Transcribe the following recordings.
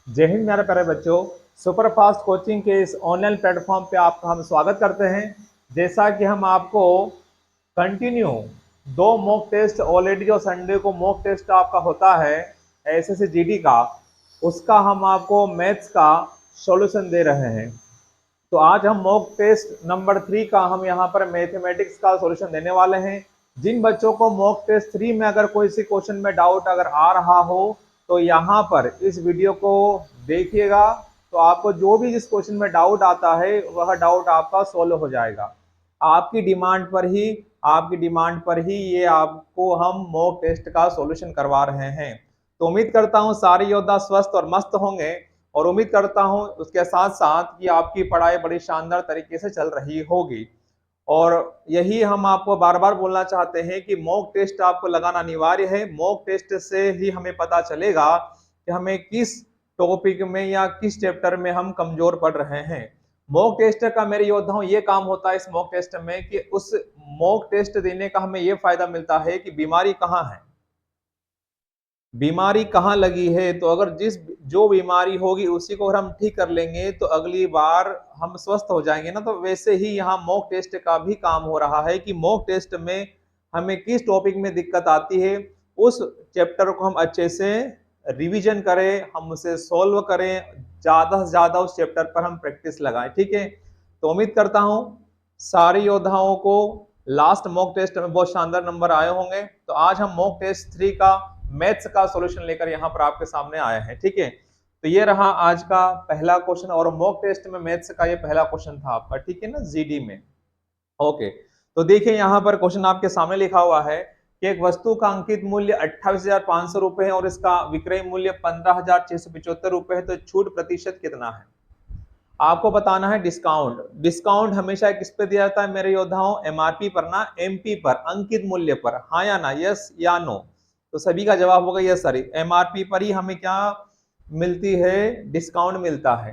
जय हिंद मेरे प्यारे बच्चों। सुपर फास्ट कोचिंग के इस ऑनलाइन प्लेटफॉर्म पे आपका हम स्वागत करते हैं। जैसा कि हम आपको कंटिन्यू दो मॉक टेस्ट ऑलरेडी जो संडे को मॉक टेस्ट आपका होता है एसएससी जीडी का, उसका हम आपको मैथ्स का सॉल्यूशन दे रहे हैं। तो आज हम मॉक टेस्ट नंबर 3 का हम यहाँ पर मैथमेटिक्स का सॉल्यूशन देने वाले हैं। जिन बच्चों को मॉक टेस्ट 3 में अगर कोई सी क्वेश्चन में डाउट अगर आ रहा हो तो यहाँ पर इस वीडियो को देखिएगा, तो आपको जो भी जिस क्वेश्चन में डाउट आता है वह डाउट आपका सोल्व हो जाएगा। आपकी डिमांड पर ही ये आपको हम मॉक टेस्ट का सॉल्यूशन करवा रहे हैं। तो उम्मीद करता हूँ सारे योद्धा स्वस्थ और मस्त होंगे, और उम्मीद करता हूं उसके साथ साथ कि आपकी पढ़ाई बड़ी शानदार तरीके से चल रही होगी। और यही हम आपको बार बार बोलना चाहते हैं कि मॉक टेस्ट आपको लगाना अनिवार्य है। मॉक टेस्ट से ही हमें पता चलेगा कि हमें किस टॉपिक में या किस चैप्टर में हम कमजोर पड़ रहे हैं। मॉक टेस्ट का मेरे योद्धाओं ये काम होता है इस मॉक टेस्ट में कि उस मॉक टेस्ट देने का हमें ये फायदा मिलता है कि बीमारी कहाँ है, बीमारी कहाँ लगी है। तो अगर जो बीमारी होगी उसी को अगर हम ठीक कर लेंगे तो अगली बार हम स्वस्थ हो जाएंगे ना। तो वैसे ही यहाँ मॉक टेस्ट का भी काम हो रहा है कि मॉक टेस्ट में हमें किस टॉपिक में दिक्कत आती है उस चैप्टर को हम अच्छे से रिवीजन करें, हम उसे सॉल्व करें, ज्यादा से ज्यादा उस चैप्टर पर हम प्रैक्टिस लगाएं। ठीक है, तो उम्मीद करता हूं सारे योद्धाओं को लास्ट मॉक टेस्ट में बहुत शानदार नंबर आए होंगे। तो आज हम मॉक टेस्ट 3 का मैथ्स का सॉल्यूशन लेकर यहाँ पर आपके सामने आए हैं। ठीक है, तो ये रहा आज का पहला क्वेश्चन, और मॉक टेस्ट में मैथ्स का ये पहला क्वेश्चन था आपका। ठीक है ना, जीडी में। ओके, तो देखिए यहाँ पर क्वेश्चन आपके सामने लिखा हुआ है कि एक वस्तु का अंकित मूल्य 28,500 रुपए है और इसका विक्रय मूल्य 15,675 रुपए है, तो छूट प्रतिशत कितना है। आपको बताना है डिस्काउंट। डिस्काउंट हमेशा किस पे दिया जाता है मेरे योद्धाओं, एमआरपी पर ना, एमपी पर, अंकित मूल्य पर। हाँ या ना, यस या नो। तो सभी का जवाब होगा यस सर, एमआरपी पर ही हमें क्या मिलती है, डिस्काउंट मिलता है।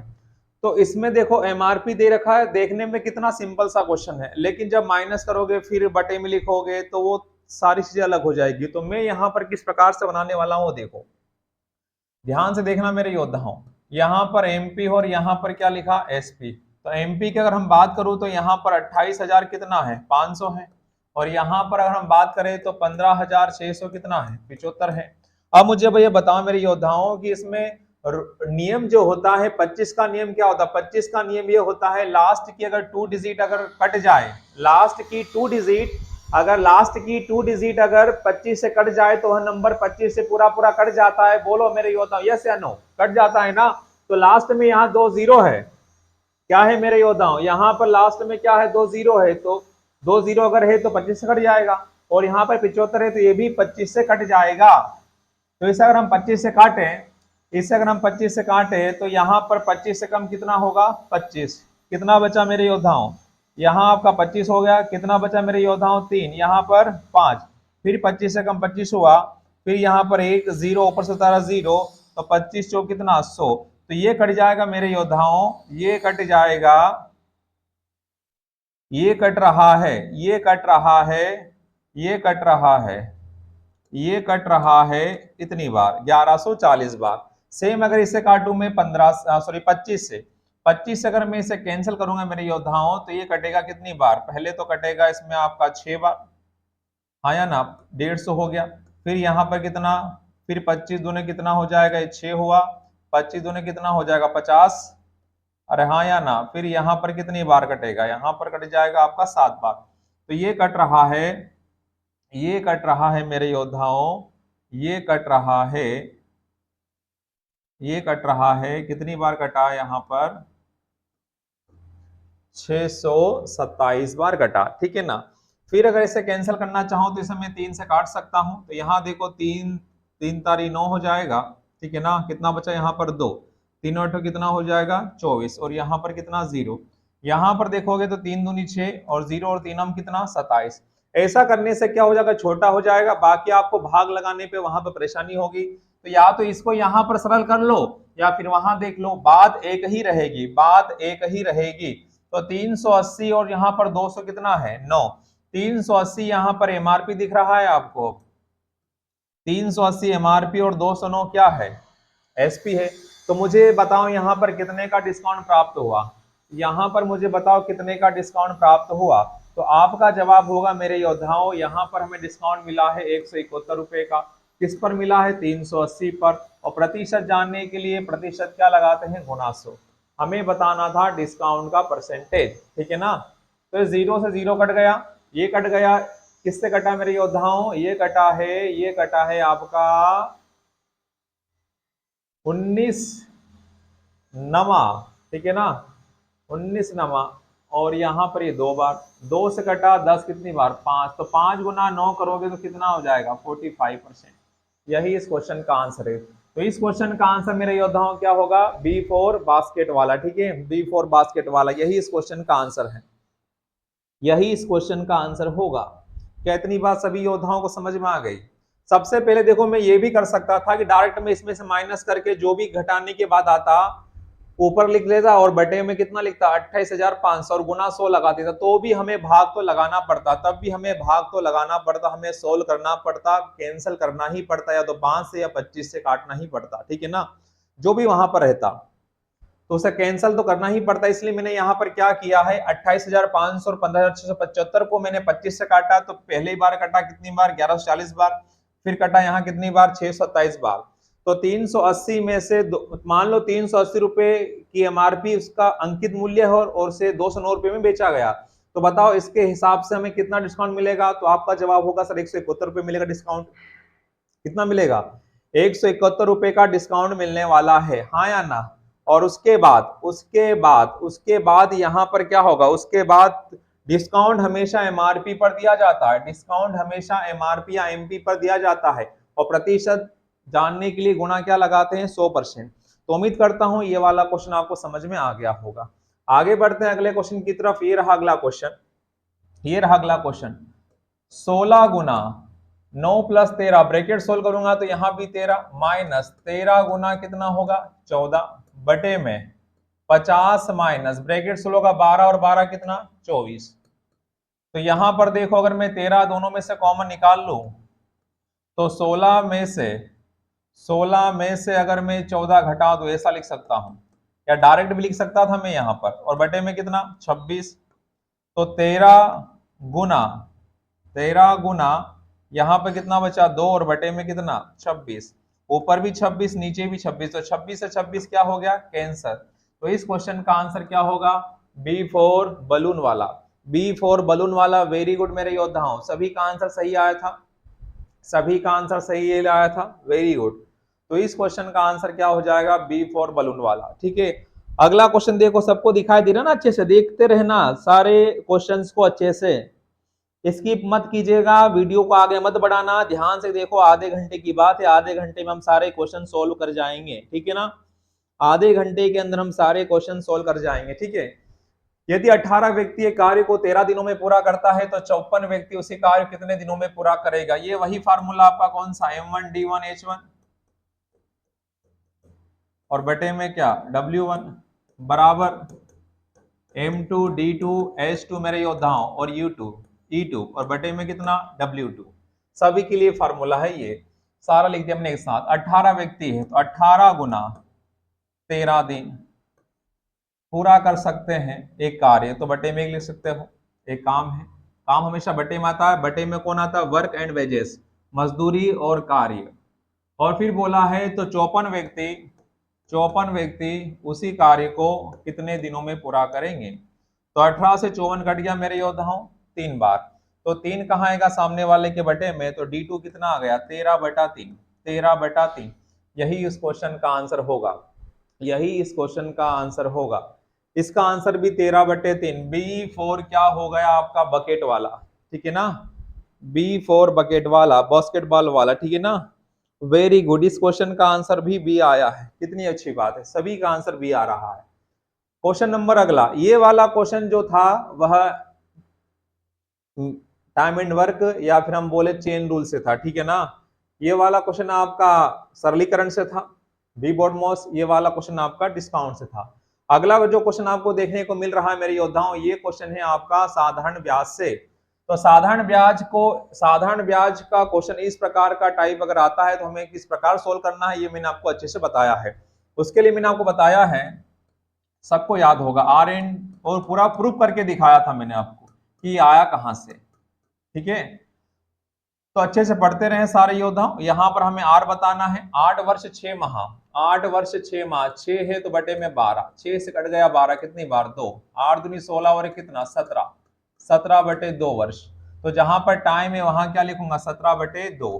तो इसमें देखो एमआरपी दे रखा है, देखने में कितना सिंपल सा क्वेश्चन है, लेकिन जब माइनस करोगे फिर बटे में लिखोगे तो वो सारी चीजें अलग हो जाएगी। तो मैं यहाँ पर किस प्रकार से बनाने वाला हूँ देखो, ध्यान से देखना मेरे योद्धाओं। यहाँ पर एमपी और यहाँ पर क्या लिखा, एसपी। तो एमपी की अगर हम बात करूं तो यहाँ पर 28,000 कितना है, 500 है। और यहाँ पर अगर हम बात करें तो 15,600 कितना है, 75 है। अब मुझे भैया बताओ मेरे योद्धाओं कि इसमें नियम जो होता है 25 का नियम क्या होता है। 25 का नियम ये होता है लास्ट की अगर 2 डिजिट अगर कट जाए, लास्ट की 2 डिजिट अगर 25 से कट जाए तो वह नंबर 25 से पूरा पूरा कट जाता है। बोलो मेरे योद्धाओं, यस या नो, कट जाता है ना। तो लास्ट में यहाँ 2 जीरो है, क्या है मेरे योद्धाओं, यहाँ पर लास्ट में क्या है, 2 जीरो है। तो 2 जीरो अगर है तो 25 से कट जाएगा, और यहाँ पर 75 है तो ये भी 25 से कट जाएगा। तो इसे अगर हम 25 से काटें तो यहाँ पर 25 से कम कितना होगा, 25। कितना बचा मेरे योद्धाओं, यहाँ आपका 25 हो गया, कितना बचा मेरे योद्धाओं, 3, यहाँ पर 5, फिर 25 से कम 25 हुआ, फिर यहाँ पर एक जीरो, ऊपर से तारा जीरो, तो 25 चौक कितना, 100। तो ये कट जाएगा मेरे योद्धाओं, ये कट जाएगा, ये कट रहा है, ये कट रहा है, ये कट रहा है, ये कट रहा है इतनी बार, 1140 बार। सेम अगर इसे काटूं मैं 25 से, 25 से अगर मैं इसे कैंसिल करूंगा मेरे योद्धाओं तो ये कटेगा कितनी बार, पहले तो कटेगा इसमें आपका 6 बार, हाँ या ना, 150 हो गया। फिर यहाँ पर कितना, फिर 25 दूने कितना हो जाएगा, ये 6 हुआ, 25 दूने कितना हो जाएगा, 50। अरे हाँ या ना, फिर यहाँ पर कितनी बार कटेगा, यहाँ पर कट जाएगा आपका 7 बार। तो ये कट रहा है, ये कट रहा है मेरे योद्धाओं, ये कट रहा है, ये कट रहा है, कितनी बार कटा यहाँ पर, 627 बार कटा। ठीक है ना। फिर अगर इसे कैंसिल करना चाहूं तो इसे मैं 3 से काट सकता हूं। तो यहाँ देखो 3 3 तारी 9 हो जाएगा। ठीक है ना, कितना बचा यहाँ पर 2, 3 8 कितना हो जाएगा, 24, और यहाँ पर कितना, 0। यहाँ पर देखोगे तो 3 दूनी 6 और 0 और 3 हम कितना, 27। ऐसा करने से क्या हो जाएगा, छोटा हो जाएगा, बाकी आपको भाग लगाने पे वहां पर परेशानी होगी। तो या तो इसको यहाँ पर सरल कर लो या फिर वहां देख लो, बात एक ही रहेगी, बात एक ही रहेगी। तो 380 और यहाँ पर 200 कितना है, 9। 380 यहाँ पर एमआरपी दिख रहा है आपको, 380 एमआरपी और 209 क्या है, एसपी है। तो मुझे बताओ यहाँ पर कितने का डिस्काउंट प्राप्त हुआ, यहाँ पर मुझे बताओ कितने का डिस्काउंट प्राप्त हुआ। तो आपका जवाब होगा मेरे योद्धाओं, यहाँ पर हमें डिस्काउंट मिला है 171 रुपए का। किस पर मिला है? 380 पर। और प्रतिशत जानने के लिए प्रतिशत क्या लगाते हैं? गुना 100। हमें बताना था डिस्काउंट का परसेंटेज, ठीक है ना। तो 0 से 0 कट गया, ये कट गया, किससे कटा मेरे योद्धाओं? ये कटा है आपका 19 नमा, ठीक है ना, 19 नमा। और यहाँ पर ये 2 बार, 2 से कटा 10 कितनी बार? 5। तो 5 गुना 9 करोगे तो कितना हो जाएगा? 45%। यही इस क्वेश्चन का आंसर है। तो इस क्वेश्चन का आंसर मेरे योद्धाओं क्या होगा? B4 बास्केट वाला, ठीक है, B4 बास्केट वाला, यही इस क्वेश्चन का आंसर है, यही इस क्वेश्चन का आंसर होगा। क्या इतनी बात सभी योद्धाओं को समझ में आ गई? सबसे पहले देखो मैं ये भी कर सकता था कि डायरेक्ट में इसमें से माइनस करके जो भी घटाने के बाद आता ऊपर लिख लेता और बटे में कितना लिखता? 28,500 और गुना 100 लगा देता, तो भी हमें भाग तो लगाना पड़ता, तब भी हमें भाग तो लगाना पड़ता, हमें सोल्व करना पड़ता, कैंसिल करना ही पड़ता, या तो 5 से या 25 से काटना ही पड़ता, ठीक है ना, जो भी वहां पर रहता तो उसे कैंसिल तो करना ही पड़ता। इसलिए मैंने यहाँ पर क्या किया है, 28,500 और 15,675 को मैंने 25 से काटा, तो पहली बार कटा कितनी बार? 1140 बार। फिर कटा यहाँ कितनी बार? 627 बार। तो 380 में से मान लो 380 रुपए की एमआरपी उसका अंकित मूल्य है और उसे 209 रुपए में बेचा गया। तो बताओ इसके हिसाब से हमें कितना डिस्काउंट मिलेगा? तो आपका जवाब होगा सर 171 रुपए मिलेगा डिस्काउंट। कितना मिलेगा? 171 रुपए का डिस्काउंट मिलने वाला है, हाँ या ना। और उसके बाद यहां पर क्या होगा? उसके बाद डिस्काउंट हमेशा एमआरपी पर दिया जाता है, डिस्काउंट हमेशा एमआरपी या एमपी पर दिया जाता है। और प्रतिशत जानने के लिए गुणा क्या लगाते हैं? 100%। तो उम्मीद करता हूं ये वाला क्वेश्चन आपको समझ में आ गया होगा। आगे बढ़ते हैं अगले क्वेश्चन की तरफ। ये रहा अगला क्वेश्चन, ये रहा अगला क्वेश्चन। 16 गुना 9 प्लस 13, ब्रैकेट सोल्व करूंगा तो यहां भी 13 माइनस 13 गुना कितना होगा? 14 बटे में 50 माइनस ब्रैकेट सोल्व होगा 12 और 12 कितना? 24। तो यहां पर देखो अगर मैं 13 दोनों में से कॉमन निकाल लूं तो 16 में से अगर मैं 14 घटा दूं ऐसा लिख सकता हूं, या डायरेक्ट भी लिख सकता था मैं यहां पर। और बटे में कितना? 26। तो 13 गुना यहां पे कितना बचा? 2 और बटे में कितना? 26। ऊपर भी 26 नीचे भी 26, तो 26 से 26 क्या हो गया? कैंसर। तो इस क्वेश्चन का आंसर क्या होगा? B4 बलून वाला, B4 बलून वाला। वेरी गुड मेरे योद्धाओं, सभी का आंसर सही आया था, सभी का आंसर सही आया था, वेरी गुड। तो इस क्वेश्चन का आंसर क्या हो जाएगा? B4 बलून वाला, ठीक है। अगला क्वेश्चन देखो, सबको दिखाई दे रहा ना? अच्छे से देखते रहना सारे क्वेश्चंस को अच्छे से, स्किप मत कीजिएगा, वीडियो को आगे मत बढ़ाना, ध्यान से देखो। आधे घंटे की बात है, आधे घंटे में हम सारे क्वेश्चन सोल्व कर जाएंगे, ठीक है ना। आधे घंटे के अंदर हम सारे क्वेश्चन सोल्व कर जाएंगे, ठीक है। यदि 18 व्यक्ति एक कार्य को 13 दिनों में पूरा करता है तो 54 व्यक्ति उसी कार्य कितने दिनों में पूरा करेगा? ये वही फार्मूला आपका कौन सा? M1D1H1 और बटे में क्या? W1 बराबर M2D2H2 मेरे योद्धाओं, और U2 E2 और बटे में कितना? W2। सभी के लिए फार्मूला है ये, सारा लिख दिया हमने एक साथ। 18 व्यक्ति है तो 18 गुना 13 दिन पूरा कर सकते हैं एक कार्य, तो बटे में लिख सकते हो। एक काम है, काम हमेशा बटे में आता है। बटे में कौन आता है? वर्क एंड वेजेस, मजदूरी और कार्य। और फिर बोला है तो 54 व्यक्ति उसी कार्य को कितने दिनों में पूरा करेंगे? तो 18 से 54 कट गया मेरे योद्धाओं 3 बार। तो 3 कहाँ आएगा? सामने वाले के बटे में। तो D2 कितना आ गया? 13/3, 13/3। यही इस क्वेश्चन का आंसर होगा, यही इस क्वेश्चन का आंसर होगा। इसका आंसर भी 13/3। B4 क्या हो गया आपका? बकेट वाला, ठीक है ना, B4 बकेट वाला, बास्केटबॉल वाला, ठीक है ना। वेरी गुड, इस क्वेश्चन का आंसर भी बी आया है, कितनी अच्छी बात है, सभी का आंसर बी आ रहा है। क्वेश्चन नंबर अगला, ये वाला क्वेश्चन जो था वह टाइम एंड वर्क या फिर हम बोले चेन रूल से था, ठीक है ना। ये वाला क्वेश्चन आपका सरलीकरण से था, बी बॉडमॉस। ये वाला क्वेश्चन आपका डिस्काउंट से था। अगला जो क्वेश्चन आपको देखने को मिल रहा है मेरे योद्धाओं, ये क्वेश्चन है आपका साधारण ब्याज से। तो साधारण ब्याज का क्वेश्चन इस प्रकार का टाइप अगर आता है तो हमें किस प्रकार सोल्व करना है ये मैंने आपको अच्छे से बताया है। उसके लिए मैंने आपको बताया है, सबको याद होगा, आर एन, और पूरा प्रूफ करके दिखाया था मैंने आपको कि आया कहां से। ठीक है, तो अच्छे से पढ़ते रहे सारे योद्धा। यहां पर हमें आर बताना है, 8 वर्ष 6 माह, 8 वर्ष 6 माह, 6 है तो बटे में 12, 6 से कट गया 12, कितनी बार 2, 8 दूनी 16 और कितना 17, 17 बटे 2 वर्ष। तो जहां पर टाइम है वहां क्या लिखूंगा, 17 बटे 2,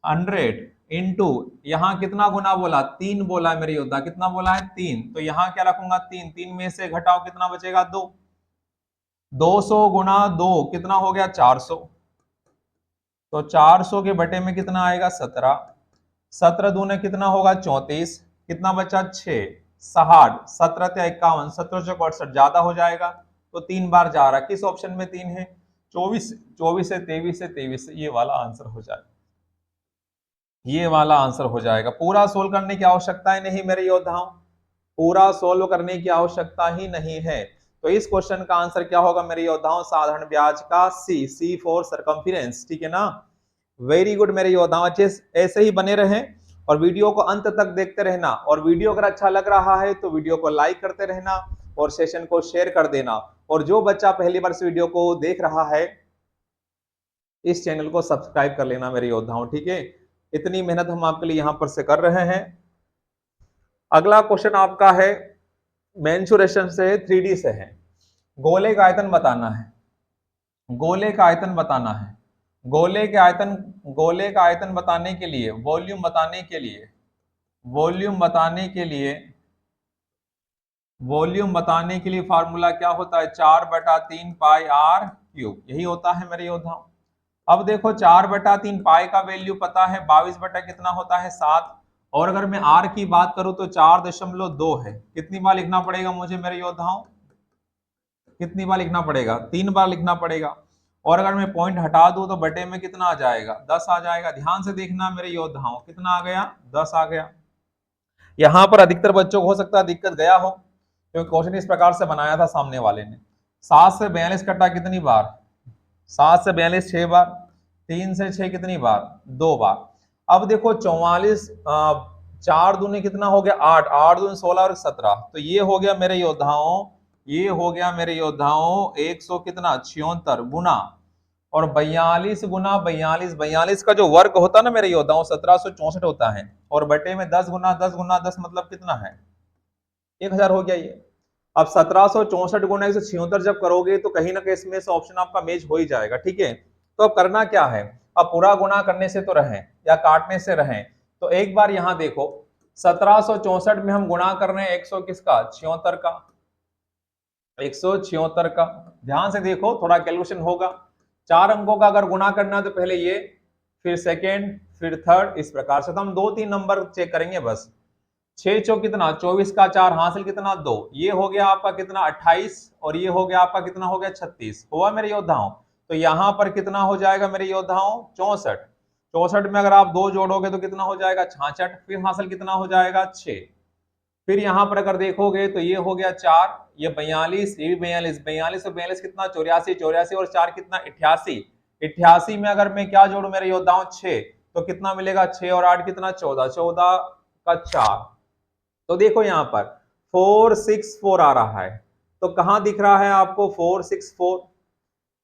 100 इंटू, यहाँ कितना गुना बोला, 3 बोला है मेरे योद्धा, कितना बोला है 3, तो यहाँ क्या रखूंगा 3, 3 में से घटाओ कितना बचेगा 2, 200 गुना 2 कितना हो गया 400, तो 400 के बटे में कितना आएगा 17, 17 दूने कितना होगा 34, कितना बचा 6, 60, 17 से 51, 17 से 68 ज्यादा हो जाएगा, तो 3 बार जा रहा, किस ऑप्शन में 3 है, 24, 24 से 23 से 23 से, ये वाला आंसर हो जाएगा, ये वाला आंसर हो जाएगा। पूरा सोल्व करने की आवश्यकता ही नहीं मेरे योद्धाओं, पूरा सोल्व करने की आवश्यकता ही नहीं है। तो इस क्वेश्चन का आंसर क्या होगा मेरे योद्धाओं, साधारण ब्याज का सी, सी फॉर सरकमफेरेंस। ठीक है ना, वेरी गुड मेरे योद्धाओं, अच्छे ऐसे ही बने रहें और वीडियो को अंत तक देखते रहना, और वीडियो अगर अच्छा लग रहा है तो वीडियो को लाइक करते रहना और सेशन को शेयर कर देना, और जो बच्चा पहली बार इस वीडियो को देख रहा है इस चैनल को सब्सक्राइब कर लेना मेरे योद्धाओं। ठीक है, इतनी मेहनत हम आपके लिए यहां पर से कर रहे हैं। अगला क्वेश्चन आपका है मेंसुरेशन से, 3D से है, गोले का आयतन बताना है, गोले का आयतन बताना है, गोले के आयतन, गोले का आयतन बताने के लिए, वॉल्यूम बताने के लिए, वॉल्यूम बताने के लिए, वॉल्यूम बताने के लिए फार्मूला क्या होता है, 4/3 पाई आर क्यूब, यही होता है मेरे योद्धाओं। अब देखो 4/3 पाई का वैल्यू पता है, 22 बटा कितना होता है 7, और अगर मैं आर की बात करूं तो 4.2 है, कितनी बार लिखना पड़ेगा मुझे मेरे योद्धाओं, कितनी बार लिखना पड़ेगा, 3 बार लिखना पड़ेगा, और अगर मैं पॉइंट हटा दूं तो बटे में कितना आ जाएगा 10 आ जाएगा। ध्यान से देखना मेरे योद्धाओं, कितना आ गया 10 आ गया। यहां पर अधिकतर बच्चों को हो सकता है दिक्कत गया हो, क्योंकि क्वेश्चन इस प्रकार से बनाया था सामने वाले ने, 7 से 42 कटा कितनी बार, 7 से 42 6 बार, 3 से 6 कितनी बार 2 बार। अब देखो 44, 4 दूने कितना हो गया 8, 8 दूने 16 और 17, तो ये हो गया मेरे योद्धाओं, ये हो गया मेरे योद्धाओं 100 कितना 76 गुना, और 42 गुना 42, 42 का जो वर्ग होता है ना मेरे योद्धाओं 1764 होता है, और बटे में 10 गुना 10 गुना 10 मतलब कितना है 1000 हो गया ये। अब 1764 गुना 176 जब करोगे तो कहीं ना कहीं इसमें से ऑप्शन आपका मैच हो ही जाएगा। ठीक है, तो अब करना क्या है, अब पूरा गुना करने से तो रहें या काटने से रहें, तो एक बार यहां देखो 1764 में हम गुणा कर रहे हैं 100 किसका 76 का, 176 का, ध्यान से देखो थोड़ा कैलकुलेशन होगा, 4 अंकों का अगर गुणा करना है तो पहले ये, फिर सेकेंड, फिर थर्ड, इस प्रकार से। तो हम 2-3 नंबर चेक करेंगे बस, 6 चौक कितना 24 का 4 हासिल कितना 2, ये हो गया आपका कितना 28, और ये हो गया आपका कितना हो गया 36, हुआ मेरे योद्धाओं। तो यहां पर कितना हो जाएगा मेरे योद्धाओं 64, 64 में अगर आप 2 जोड़ोगे तो कितना हो जाएगा 66, फिर हासिल कितना हो जाएगा 6, फिर यहां पर अगर देखोगे तो ये हो गया 4, ये 42, ये भी 42, 42 और 42 कितना 84, 84 और 4 कितना 88, 88 में अगर मैं क्या जोड़ू मेरे योद्धाओं 6, तो कितना मिलेगा 6 और 8 कितना 14, 14 का 4, तो देखो यहां पर 464 आ रहा है, तो कहां दिख रहा है आपको 464,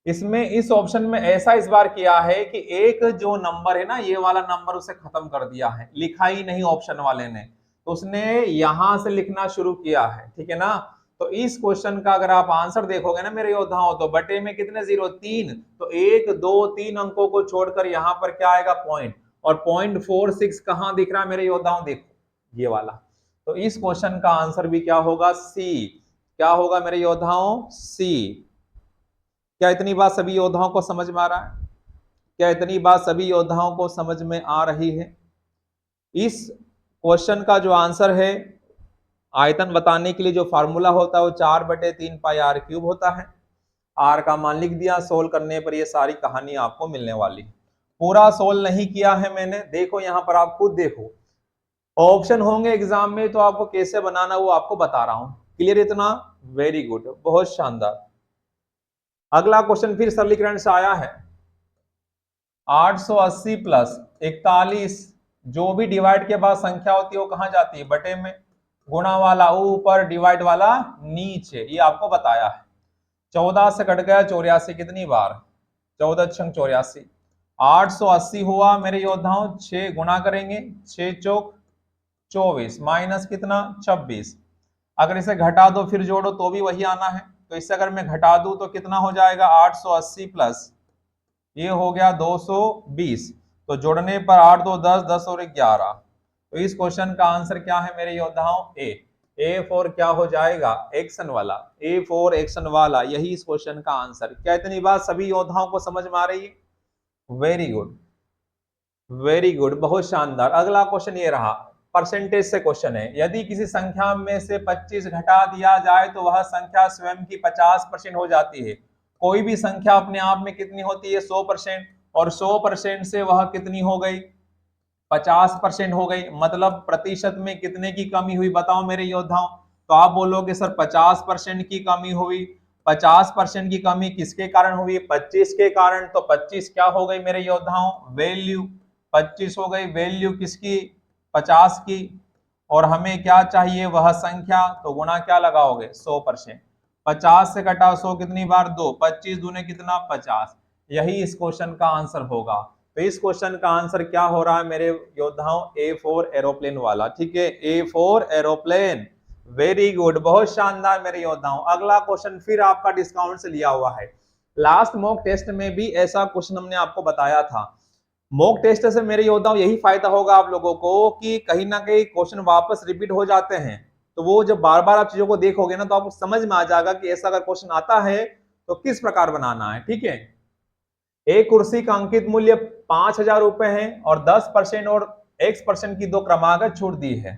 इसमें इस ऑप्शन में ऐसा इस बार किया है कि एक जो नंबर है ना ये वाला नंबर उसे खत्म कर दिया है, लिखा ही नहीं ऑप्शन वाले ने, तो उसने यहां से लिखना शुरू किया है। ठीक है ना, तो इस क्वेश्चन का अगर आप आंसर देखोगे ना मेरे योद्धाओं, तो बटे में कितने 0 3, तो 1 2 3 अंकों को छोड़कर यहां पर क्या आएगा पॉइंट, और पॉइंट 46 कहां दिख रहा है मेरे योद्धाओं, देखो ये वाला। तो इस क्वेश्चन का आंसर भी क्या होगा सी, क्या होगा मेरे योद्धाओं सी। क्या इतनी बात सभी योद्धाओं को समझ में आ रहा है, क्या इतनी बात सभी योद्धाओं को समझ में आ रही है। इस क्वेश्चन का जो आंसर है, आयतन बताने के लिए जो फार्मूला होता है वो 4/3 पाई आर क्यूब होता है, आर का मान लिख दिया, सोल्व करने पर ये सारी कहानी आपको मिलने वाली। पूरा सोल्व नहीं किया है मैंने, देखो यहां पर आप खुद देखो, ऑप्शन होंगे एग्जाम में तो आपको कैसे बनाना वो आपको बता रहा हूं, क्लियर इतना, वेरी गुड, बहुत शानदार। अगला क्वेश्चन फिर सरलीकरण से आया है, 880 प्लस 41, जो भी डिवाइड के बाद संख्या होती है वो कहां जाती है बटे में, गुणा वाला ऊपर, डिवाइड वाला नीचे, ये आपको बताया है। 14 से कट गया 84 कितनी बार, 14 छंग 84, 880 हुआ मेरे योद्धाओं। 6 गुणा करेंगे, 6 चौक 24 माइनस कितना 26। अगर इसे घटा दो फिर जोड़ो तो भी वही आना है, तो इससे अगर मैं घटा दूं तो कितना हो जाएगा 880 प्लस ये हो गया 220। तो जोड़ने पर 8 2 10, 10 और 11। तो इस क्वेश्चन का आंसर क्या है मेरे योद्धाओं, ए फॉर क्या हो जाएगा एक्शन वाला, ए फॉर एक्शन वाला, यही इस क्वेश्चन का आंसर। क्या इतनी बात सभी योद्धाओं को समझ में आ रही है? वेरी गुड, वेरी गुड, बहुत शानदार। अगला क्वेश्चन ये रहा, परसेंटेज से क्वेश्चन है। यदि किसी संख्या में से 25 घटा दिया जाए तो वह संख्या स्वयं की 50% हो जाती है। कोई भी संख्या अपने आप में कितनी होती है 100%, और 100% से वह कितनी हो गई 50% हो गई। मतलब प्रतिशत में कितने की कमी हुई बताओ मेरे योद्धाओं। तो आप बोलोगे सर 50% की कमी हुई। 50% की कमी किसके कारण हुई, 25 के कारण। तो 25 क्या हो गई मेरे योद्धाओं, वैल्यू 25 हो गई, वैल्यू किसकी 50 की। और हमें क्या चाहिए वह संख्या, तो गुणा क्या लगाओगे 100%। 50 से घटा 100 कितनी बार 2, 25 दूने कितना 50। यही इस क्वेश्चन का आंसर होगा। तो इस क्वेश्चन का आंसर क्या हो रहा है मेरे योद्धाओं, ए फॉर एरोप्लेन वाला। ठीक है, A for aeroplane, very good, बहुत शानदार मेरे योद्धाओं। अगला क्वेश्चन फिर आपका डिस्काउंट से लिया हुआ है। लास्ट मॉक टेस्ट में भी ऐसा क्वेश्चन हमने आपको बताया था। मॉक टेस्ट से मेरे योद्धाओं यही फायदा होगा आप लोगों को कि कहीं ना कहीं क्वेश्चन वापस रिपीट हो जाते हैं। तो वो जब बार बार आप चीजों को देखोगे ना तो आपको समझ में आ जाएगा कि ऐसा अगर क्वेश्चन आता है तो किस प्रकार बनाना है। ठीक है, एक कुर्सी का अंकित मूल्य 5,000 रुपए है और 10% और X% की दो क्रमागत छूट दी है।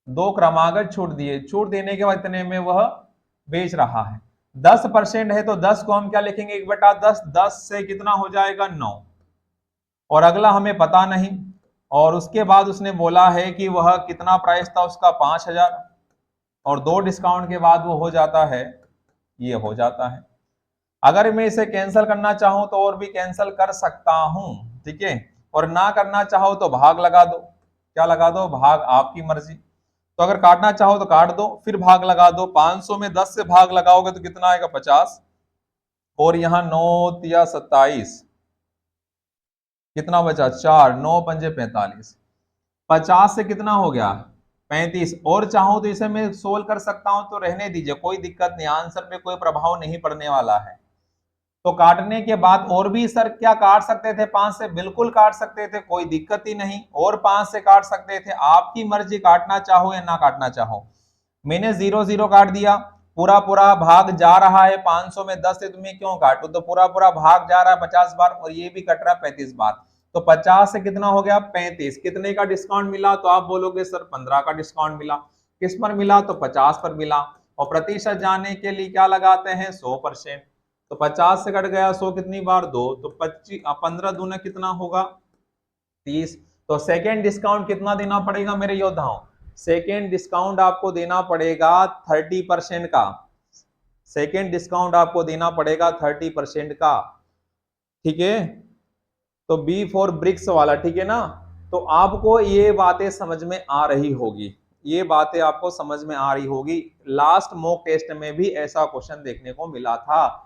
दो क्रमागत छूट दिए, छूट देने के बाद इतने में वह बेच रहा है। 10% है तो 10 को हम क्या लिखेंगे 1/10, 10 से कितना हो जाएगा 9। और अगला हमें पता नहीं। और उसके बाद उसने बोला है कि वह कितना प्राइस था उसका 5,000, और 2 डिस्काउंट के बाद वो हो जाता है, ये हो जाता है। अगर मैं इसे कैंसिल करना चाहूं तो और भी कैंसिल कर सकता हूं। ठीक है, और ना करना चाहो तो भाग लगा दो। क्या लगा दो, भाग, आपकी मर्जी। तो अगर काटना चाहो तो काट दो, फिर भाग लगा दो। 500 में 10 से भाग लगाओगे तो कितना आएगा 50, और यहाँ 9 या 27 कितना बचा 4, 9 पंजे 45। 50 से कितना हो गया 35। और चाहूं तो इसे मैं सोल्व कर सकता हूं, तो रहने दीजिए, कोई दिक्कत नहीं, आंसर पे कोई प्रभाव नहीं पड़ने वाला है। तो काटने के बाद और भी सर क्या काट सकते थे 5 से, बिल्कुल काट सकते थे, कोई दिक्कत ही नहीं, और 5 से काट सकते थे, आपकी मर्जी, काटना चाहो या ना काटना चाहो। मैंने 0 0 काट दिया, पूरा पूरा भाग जा रहा है 500 में 10 से, तुम्हें क्यों काटू, तो पूरा पूरा भाग जा रहा है 50 बार, और ये भी कट रहा है 35 बार। तो 50 से कितना हो गया 35, कितने का डिस्काउंट मिला, तो आप बोलोगे सर 15 का डिस्काउंट मिला। किस पर मिला, तो 50 पर मिला। और प्रतिशत जाने के लिए क्या लगाते हैं 100%। तो 50 से कट गया 100 कितनी बार 2, तो 25, 15 दूना कितना होगा 30। तो सेकेंड डिस्काउंट कितना देना पड़ेगा मेरे योद्धाओं, सेकेंड डिस्काउंट आपको देना पड़ेगा 30% का। सेकेंड डिस्काउंट आपको देना पड़ेगा 30% का। ठीक है, तो बी फॉर ब्रिक्स वाला, ठीक है ना। तो आपको ये बातें समझ में आ रही होगी, ये बातें आपको समझ में आ रही होगी। लास्ट मॉक टेस्ट में भी ऐसा क्वेश्चन देखने को मिला था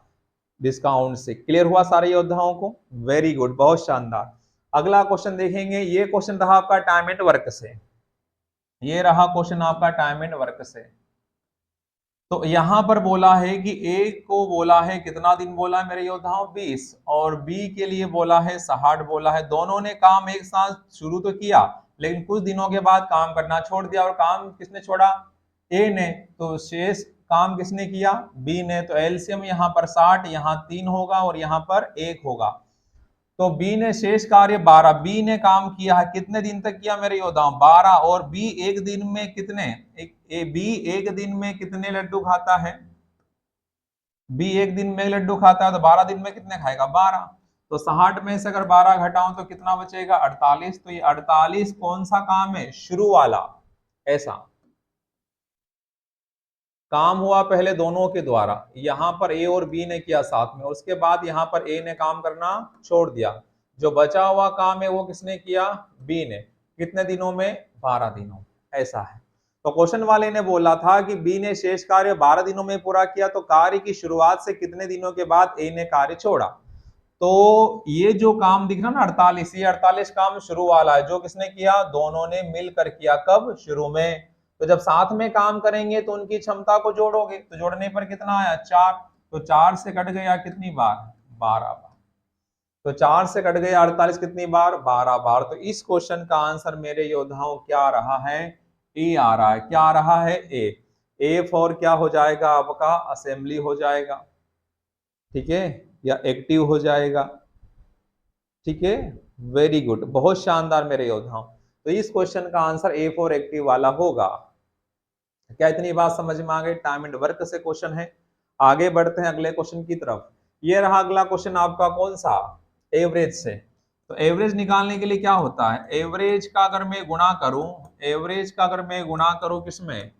डिस्काउंट से। क्लियर हुआ सारे योद्धाओं को, वेरी गुड, बहुत शानदार। अगला क्वेश्चन देखेंगे, ये क्वेश्चन रहा आपका टाइम एंड वर्क से। ये रहा क्वेश्चन आपका टाइम एंड वर्क से। तो यहां पर बोला है कि ए को बोला है कितना दिन बोला है मेरे योद्धाओं 20, और बी के लिए बोला है 60 बोला है। दोनों ने काम एक साथ शुरू तो किया, लेकिन कुछ दिनों के बाद काम करना छोड़ दिया। और काम किसने छोड़ा, ए ने। तो शेष काम किसने किया, बी ने। तो एलसीएम यहाँ पर 60, यहाँ 3 होगा और यहाँ पर 1 होगा। तो बी ने शेष कार्य 12, बी ने काम किया है कितने दिन तक किया मेरे योद्धाओं 12। और बी एक दिन में कितने, बी एक दिन में कितने लड्डू खाता है, बी एक दिन में लड्डू खाता है, तो 12 दिन में कितने खाएगा 12। तो 60 में से अगर 12 घटाऊं तो कितना बचेगा 48। तो ये 48 कौन सा काम है, शुरू वाला। ऐसा काम हुआ पहले दोनों के द्वारा, यहां पर ए और बी ने किया साथ में, उसके बाद यहां पर ए ने काम करना छोड़ दिया। जो बचा हुआ काम है वो किसने किया, बी ने। कितने दिनों में 12 दिनों, ऐसा है। तो क्वेश्चन वाले ने बोला था कि बी ने शेष कार्य 12 दिनों में पूरा किया, तो कार्य की शुरुआत से कितने दिनों के बाद ए ने कार्य छोड़ा। तो ये जो काम दिख रहा ना 48, ये 48 काम शुरू वाला है, जो किसने किया, दोनों ने मिलकर किया। कब, शुरू में। तो जब साथ में काम करेंगे तो उनकी क्षमता को जोड़ोगे, तो जोड़ने पर कितना आया, 4। तो 4 से कट गया कितनी बार, 12 बार। तो 4 से कट गया 48 कितनी बार, 12 बार। तो इस क्वेश्चन का आंसर मेरे योद्धाओं क्या आ रहा है, ए आ रहा है। क्या आ रहा है, ए फॉर क्या हो जाएगा आपका, असेंबली हो जाएगा, ठीक है, या एक्टिव हो जाएगा, ठीक है। वेरी गुड, बहुत शानदार मेरे योद्धाओं। तो इस क्वेश्चन का आंसर ए फॉर एक्टिव वाला होगा। क्या इतनी बात समझ में आ गई। टाइम एंड वर्क से क्वेश्चन है। आगे बढ़ते हैं अगले क्वेश्चन की तरफ। ये रहा अगला क्वेश्चन आपका, कौन सा, एवरेज से। तो एवरेज निकालने के लिए क्या होता है, एवरेज का अगर मैं गुणा करूं, एवरेज का अगर मैं गुणा करूं किसमें,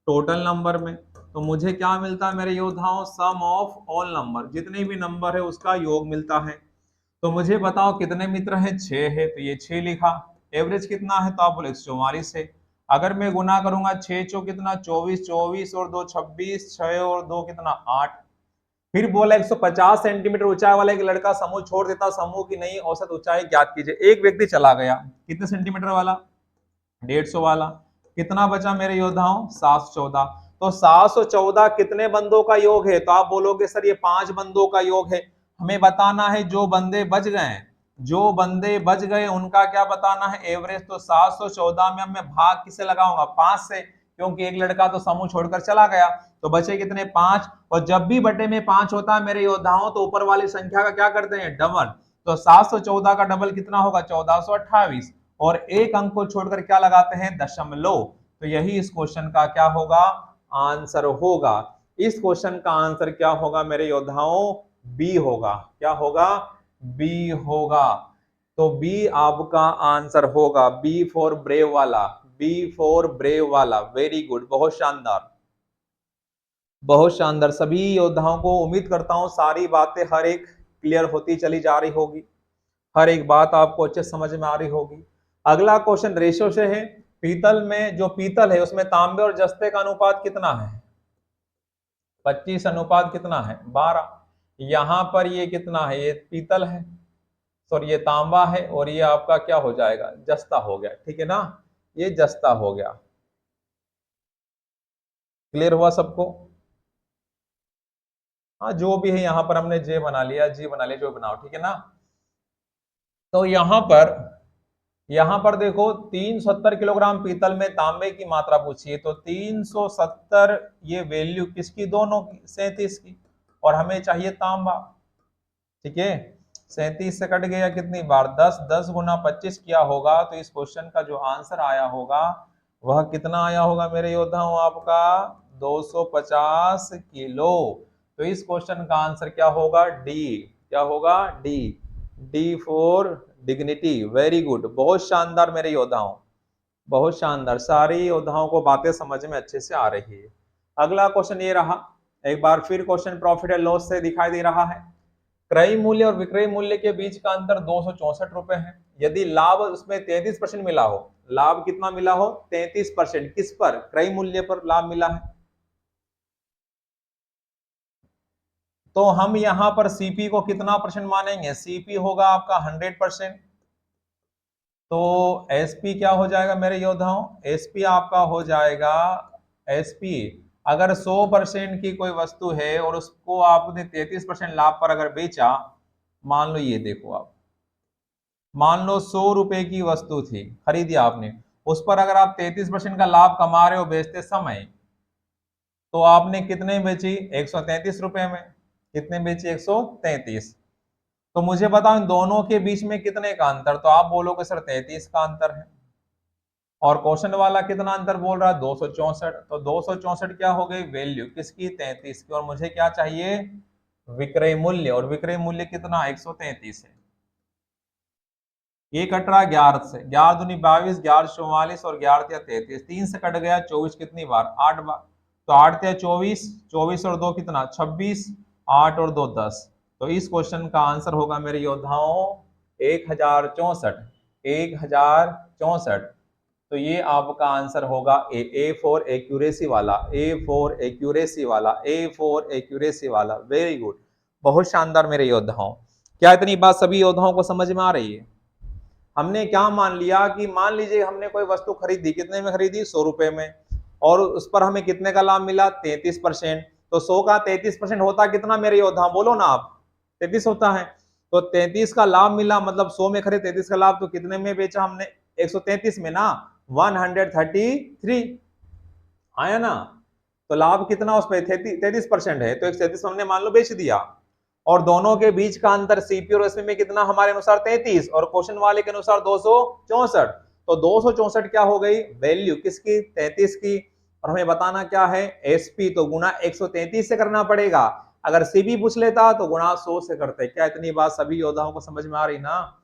टोटल नंबर में, तो मुझे क्या मिलता है मेरे योद्धाओं, सम ऑफ ऑल नंबर, जितने भी नंबर है उसका योग मिलता है। तो मुझे बताओ कितने मित्र हैं, 6 है, तो ये 6 लिखा। एवरेज कितना है, तो आप बोले 44 है। अगर मैं गुना करूंगा 6 चौ कितना 24, 24 और 2 26, 6 और 2 कितना 8। फिर बोला 150 सेंटीमीटर ऊंचाई वाला एक लड़का समूह छोड़ देता, समूह की नई औसत ऊंचाई ज्ञात कीजिए। एक व्यक्ति चला गया, कितने सेंटीमीटर वाला, 150 वाला। कितना बचा मेरे योद्धाओं, 714। तो 714 कितने बंदों का योग है, तो आप बोलोगे सर ये 5 बंदों का योग है। हमें बताना है जो बंदे बच गए, जो बंदे बच गए उनका क्या बताना है, एवरेज। तो 714 में मैं भाग किसे लगाऊंगा, 5 से, क्योंकि एक लड़का तो समूह छोड़कर चला गया। तो बचे कितने, 5। और जब भी बटे में 5 होता है मेरे योद्धाओं, तो ऊपर वाली संख्या का क्या करते हैं, डबल। तो 714 का डबल कितना होगा, 1428। और एक अंक को छोड़कर क्या लगाते हैं, दशमलव। तो यही इस क्वेश्चन का क्या होगा, आंसर होगा। इस क्वेश्चन का आंसर क्या होगा मेरे योद्धाओं, बी होगा। क्या होगा, बी होगा। तो बी आपका आंसर होगा, बी फॉर ब्रेव वाला, बी फॉर ब्रेव वाला। वेरी गुड, बहुत शानदार, बहुत शानदार। सभी योद्धाओं को उम्मीद करता हूं सारी बातें हर एक क्लियर होती चली जा रही होगी, हर एक बात आपको अच्छे समझ में आ रही होगी। अगला क्वेश्चन रेशो से है। पीतल में, जो पीतल है उसमें तांबे और जस्ते का अनुपात कितना है, 25 अनुपात कितना है, 12। यहां पर ये कितना है, ये पीतल है, सॉरी ये तांबा है, और ये आपका क्या हो जाएगा, जस्ता हो गया, ठीक है ना, ये जस्ता हो गया। क्लियर हुआ सबको। हाँ जो भी है, यहां पर हमने जे बना लिया, जी बना लिया, जो बनाओ, ठीक है ना। तो यहां पर देखो 370 किलोग्राम पीतल में तांबे की मात्रा पूछी है। तो 370 ये वैल्यू किसकी, दोनों की, 37 की, और हमें चाहिए तांबा, ठीक है। 37 से कट गया कितनी बार, 10, 10 गुना 25 किया होगा। तो इस क्वेश्चन का जो आंसर आया होगा वह कितना आया होगा मेरे योद्धाओं, आपका 250 किलो। तो इस क्वेश्चन का आंसर क्या होगा, डी। क्या होगा, D, D for dignity. Very good, बहुत शानदार मेरे योद्धाओं, बहुत शानदार। सारी योद्धाओं को बातें समझ में अच्छे से आ रही है। अगला क्वेश्चन ये रहा, एक बार फिर क्वेश्चन प्रॉफिट एंड लॉस से दिखाई दे रहा है। क्रय मूल्य और विक्रय मूल्य के बीच का अंतर 264 रुपए है। यदि लाभ उसमें 33% मिला हो, लाभ कितना मिला हो, 33%, किस पर, क्रय मूल्य पर लाभ मिला है। तो हम यहां पर सीपी को कितना परसेंट मानेंगे, सीपी होगा आपका 100%। तो एसपी क्या हो जाएगा मेरे योद्धाओं, एसपी आपका हो जाएगा, एसपी अगर 100% की कोई वस्तु है और उसको आपने 33% लाभ पर अगर बेचा, मान लो ये देखो आप, मान लो 100 रुपए की वस्तु थी, खरीदी आपने, उस पर अगर आप 33% का लाभ कमा रहे हो बेचते समय, तो आपने कितने बेची, 133 रुपए में। कितने बेची, 133। तो मुझे बताओ इन दोनों के बीच में कितने का अंतर, तो आप बोलोगे सर 33 का अंतर है। और क्वेश्चन वाला कितना अंतर बोल रहा है, 264। तो 264 क्या हो गई, वैल्यू किसकी, 33 की। और मुझे क्या चाहिए, विक्रय मूल्य, और विक्रय मूल्य कितना, 133 है। ये कट रहा 11 से, 11 दूनी 22, 11 44 और 11 तिया 33, 3 से कट गया 24 कितनी बार, 8 बार। तो 8 तिया 24, 24 और 2 कितना 26, 8 और 2 10। तो इस क्वेश्चन का आंसर होगा मेरे योद्धाओं 1064, 1064। तो ये आपका आंसर होगा ए फॉर एक्यूरेसी वाला, ए फॉर एक्यूरेसी वाला, ए फॉर एक्यूरेसी वाला। वेरी गुड, बहुत शानदार मेरे योद्धाओं। क्या इतनी बात सभी योद्धाओं को समझ में आ रही है? हमने क्या मान लिया कि मान लीजिए हमने कोई वस्तु खरीदी, कितने में खरीदी? 100 रुपए में, और उस पर हमें कितने का लाभ मिला? 33%। तो 100 का 33% होता कितना मेरे योद्धा? बोलो ना आप, 33 होता है। तो 33 का लाभ मिला, मतलब 100 में खरीद 33 का लाभ, तो कितने में बेचा हमने? 133 में ना, 133 आया ना। तो लाभ कितना उस पर? 33% है, तो 133 हमने मान लो बेच दिया। और दोनों के बीच का अंतर सीपी और एसपी में कितना? हमारे अनुसार 33, और क्वेश्चन वाले के अनुसार 264। तो 264 क्या हो गई? वैल्यू किसकी? 33 की। और हमें बताना क्या है? एसपी, तो गुना 133 से करना पड़ेगा। अगर सीपी पूछ लेता तो गुना 100 से करते। क्या इतनी बात सभी योद्धाओं को समझ में आ रही ना?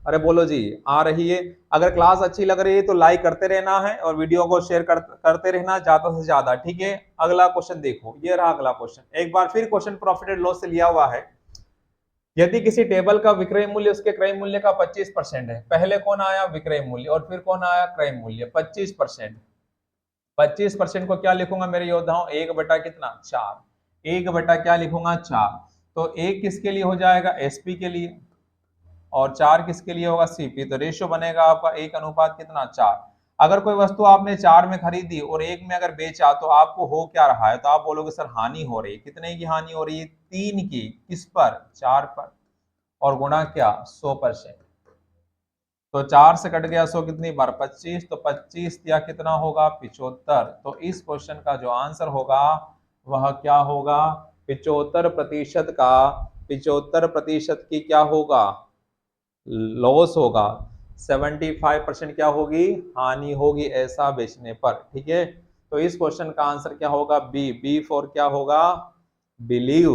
अरे बोलो जी, आ रही है। अगर क्लास अच्छी लग रही है तो लाइक करते रहना है, और वीडियो को शेयर करते रहना ज्यादा से ज्यादा, ठीक है। अगला क्वेश्चन देखो, ये रहा अगला क्वेश्चन। एक बार फिर क्वेश्चन प्रॉफिट एंड लॉस से लिया हुआ है। यदि किसी टेबल का विक्रय मूल्य उसके क्रय मूल्य का 25% है, पहले कौन आया? विक्रय मूल्य, और फिर कौन आया? क्रय मूल्य। 25%, 25% को क्या लिखूंगा मेरे योद्धाओं? 1 बटा कितना? 4। 1 बटा क्या लिखूंगा? 4। तो 1 किसके लिए हो जाएगा? एसपी के लिए, और 4 किसके लिए होगा? सीपी। तो रेशियो बनेगा आपका 1 अनुपात कितना? 4। अगर कोई वस्तु आपने 4 में खरीदी और 1 में अगर बेचा, तो आपको हो क्या रहा है? तो आप बोलोगे सर हानि हो रही है। कितने की हानि हो रही है? 3 की। किस पर? 4 पर। और गुणा क्या? 100%। तो 4 से कट गया 100 कितनी बार? 25। तो 25 या कितना होगा? 75। तो इस क्वेश्चन का जो आंसर होगा वह क्या होगा? 75% का, 75% की क्या होगा? लॉस होगा। 75% क्या होगी? हानि होगी, ऐसा बेचने पर, ठीक है। तो इस क्वेश्चन का आंसर क्या होगा? बी। बी फॉर क्या होगा? बिलीव।